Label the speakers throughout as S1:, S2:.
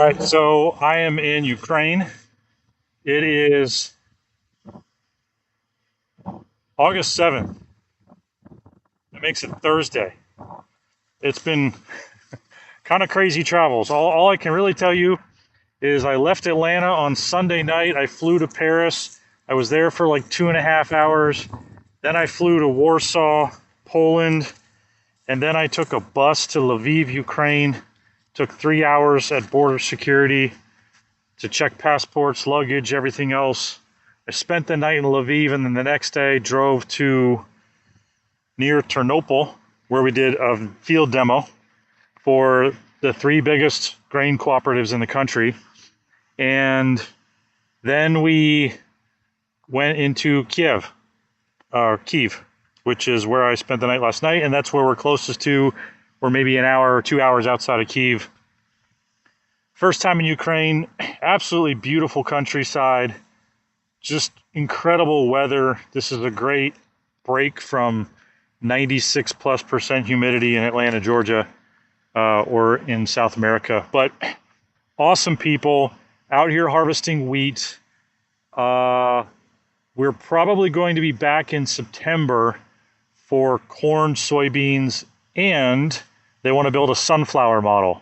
S1: All right, so I am in Ukraine. It is August 7th. That makes it Thursday. It's been kind of crazy travels. All I can really tell you is I left Atlanta on Sunday night. I flew to Paris. I was there for like 2.5 hours. Then I flew to Warsaw, Poland. And then I took a bus to Lviv, Ukraine. Took 3 hours at border security to check passports, luggage, everything else. I spent the night in Lviv, and then the next day drove to near Ternopil, where we did a field demo for the 3 biggest grain cooperatives in the country. And then we went into Kiev, which is where I spent the night last night, and that's where we're closest to. We're maybe an hour or 2 hours outside of Kyiv. First time in Ukraine, absolutely beautiful countryside, just incredible weather. This is a great break from 96+% humidity in Atlanta, Georgia, or in South America. But awesome people out here harvesting wheat. We're probably going to be back in September for corn, soybeans, and they want to build a sunflower model.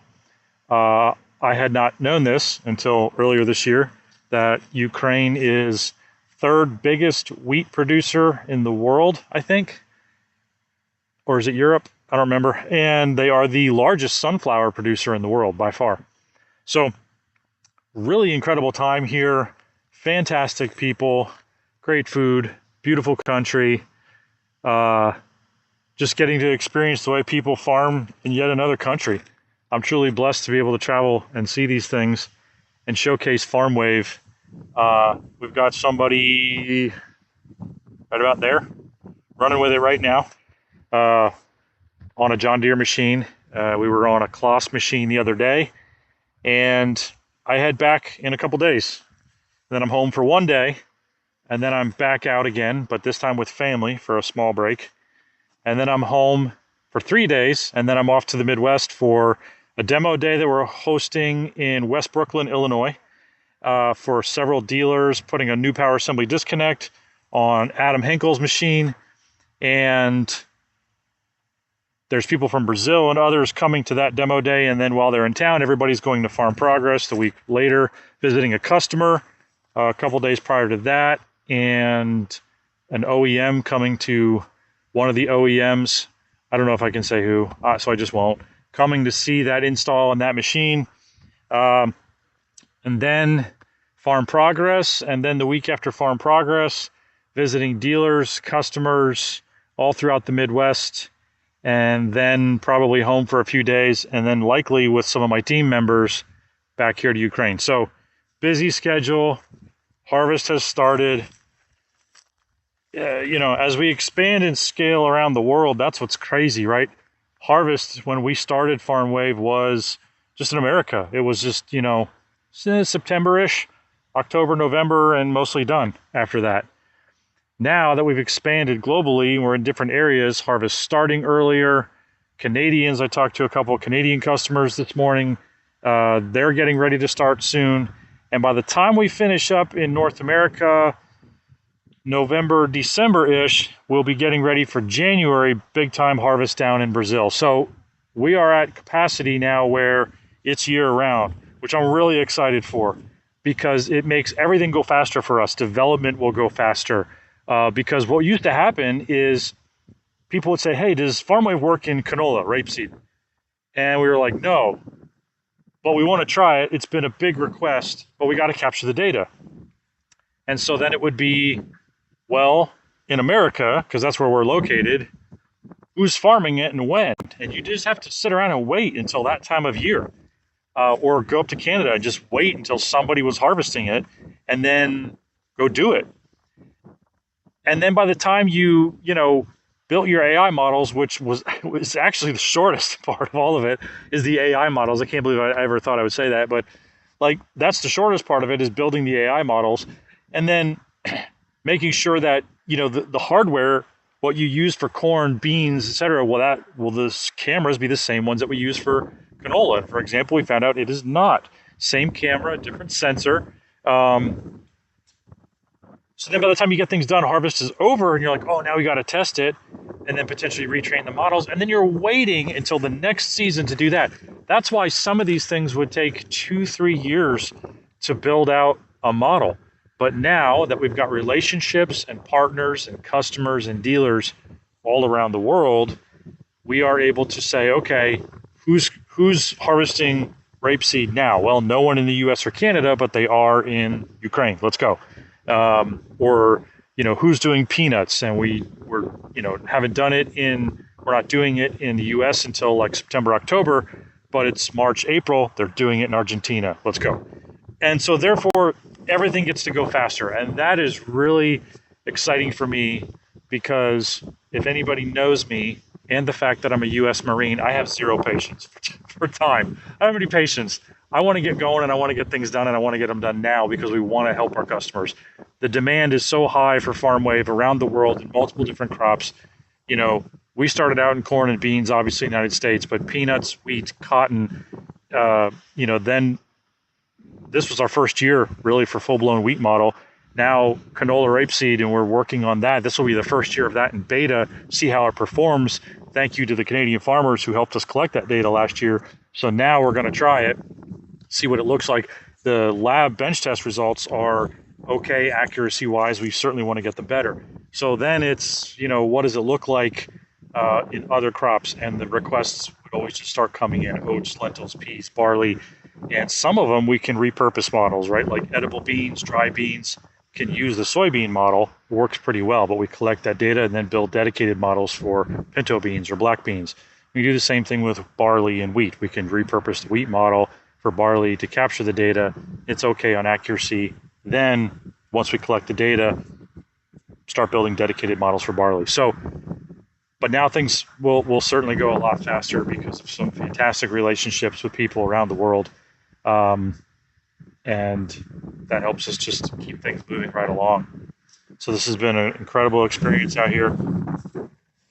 S1: I had not known this until earlier this year, that Ukraine is 3rd biggest wheat producer in the world, I think. Or is it Europe? I don't remember. And they are the largest sunflower producer in the world by far. So really incredible time here. Fantastic people, great food, beautiful country. Just getting to experience the way people farm in yet another country. I'm truly blessed to be able to travel and see these things and showcase Farmwave. We've got somebody right about there running with it right now on a John Deere machine. We were on a Kloss machine the other day, and I head back in a couple days. And then I'm home for 1 day, and then I'm back out again, but this time with family for a small break. And then I'm home for 3 days, and then I'm off to the Midwest for a demo day that we're hosting in West Brooklyn, Illinois, for several dealers, putting a new power assembly disconnect on Adam Henkel's machine. And there's people from Brazil and others coming to that demo day. And then while they're in town, everybody's going to Farm Progress the week later, visiting a customer a couple days prior to that, and an OEM coming to one of the OEMs. I don't know if I can say who, so I just won't. Coming to see that install on that machine. And then Farm Progress. And then the week after Farm Progress, visiting dealers, customers, all throughout the Midwest. And then probably home for a few days. And then likely with some of my team members back here to Ukraine. So busy schedule. Harvest has started. As we expand and scale around the world, that's what's crazy, right? Harvest, when we started Farmwave, was just in America. It was just, September-ish, October, November, and mostly done after that. Now that we've expanded globally, we're in different areas, harvest starting earlier. Canadians, I talked to a couple of Canadian customers this morning. They're getting ready to start soon. And by the time we finish up in North America, November, December-ish, we'll be getting ready for January big-time harvest down in Brazil. So we are at capacity now where it's year-round, which I'm really excited for, because it makes everything go faster for us. Development will go faster, because what used to happen is people would say, hey, does Farmwave work in canola, rapeseed? And we were like, no, but we want to try it. It's been a big request, but we got to capture the data. And so then it would be, well, in America, because that's where we're located, who's farming it and when? And you just have to sit around and wait until that time of year, or go up to Canada and just wait until somebody was harvesting it and then go do it. And then by the time you built your AI models, which was actually the shortest part of all of it, is the AI models. I can't believe I ever thought I would say that, but that's the shortest part of it, is building the AI models. And then making sure that, the hardware, what you use for corn, beans, etc., will the cameras be the same ones that we use for canola? For example, we found out it is not. same camera, different sensor. Um, so then by the time you get things done, harvest is over, and you're like, oh, now we got to test it, and then potentially retrain the models, and then you're waiting until the next season to do that. That's why some of these things would take 2-3 years to build out a model. But now that we've got relationships and partners and customers and dealers all around the world, we are able to say, okay, who's harvesting rapeseed now? Well, no one in the U.S. or Canada, but they are in Ukraine. Let's go. Or who's doing peanuts, and we're haven't done it we're not doing it in the U.S. until like September, October, but it's March, April. They're doing it in Argentina. Let's go. And so therefore, everything gets to go faster, and that is really exciting for me, because if anybody knows me and the fact that I'm a U.S. Marine, I have zero patience for time. I don't have any patience. I want to get going, and I want to get things done, and I want to get them done now, because we want to help our customers. The demand is so high for Farmwave around the world in multiple different crops. We started out in corn and beans, obviously in the United States, but peanuts, wheat, cotton, then this was our first year really for full-blown wheat model. Now canola rapeseed, and we're working on that. This will be the first year of that in beta, see how it performs. Thank you to the Canadian farmers who helped us collect that data last year. So now we're going to try it, see what it looks like. The lab bench test results are okay accuracy-wise. We certainly want to get them better. So then it's, what does it look like in other crops? And the requests would always just start coming in: oats, lentils, peas, barley. And some of them we can repurpose models, right? Like edible beans, dry beans can use the soybean model, works pretty well, but we collect that data and then build dedicated models for pinto beans or black beans. We do the same thing with barley and wheat. We can repurpose the wheat model for barley to capture the data. It's okay on accuracy. Then once we collect the data, start building dedicated models for barley. So, but now things will certainly go a lot faster because of some fantastic relationships with people around the world. And that helps us just keep things moving right along. So this has been an incredible experience out here.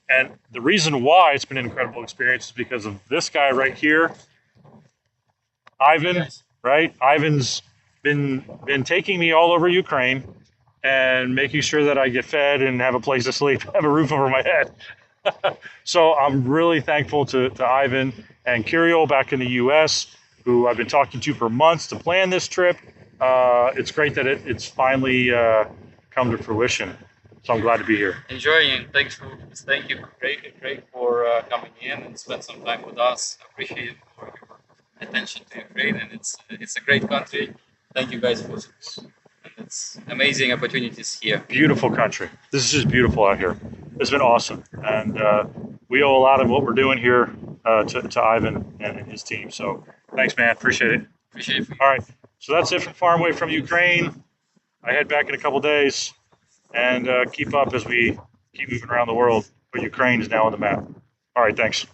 S1: And the reason why it's been an incredible experience is because of this guy right here, Ivan, yes. Right? Ivan's been taking me all over Ukraine and making sure that I get fed and have a place to sleep, have a roof over my head. So I'm really thankful to Ivan and Kirill back in the U.S., who I've been talking to for months to plan this trip. It's great that it's finally come to fruition. So I'm glad to be here.
S2: Enjoying. Thank you, Craig, for coming in and spend some time with us. Appreciate your attention to Ukraine, and it's a great country. Thank you guys for support. And it's amazing opportunities here.
S1: Beautiful country. This is just beautiful out here. It's been awesome, and we owe a lot of what we're doing here to Ivan and his team. So thanks, man. Appreciate it.
S2: Appreciate it.
S1: All right. So that's it from Farmwave from Ukraine. I head back in a couple days, and keep up as we keep moving around the world. But Ukraine is now on the map. All right. Thanks.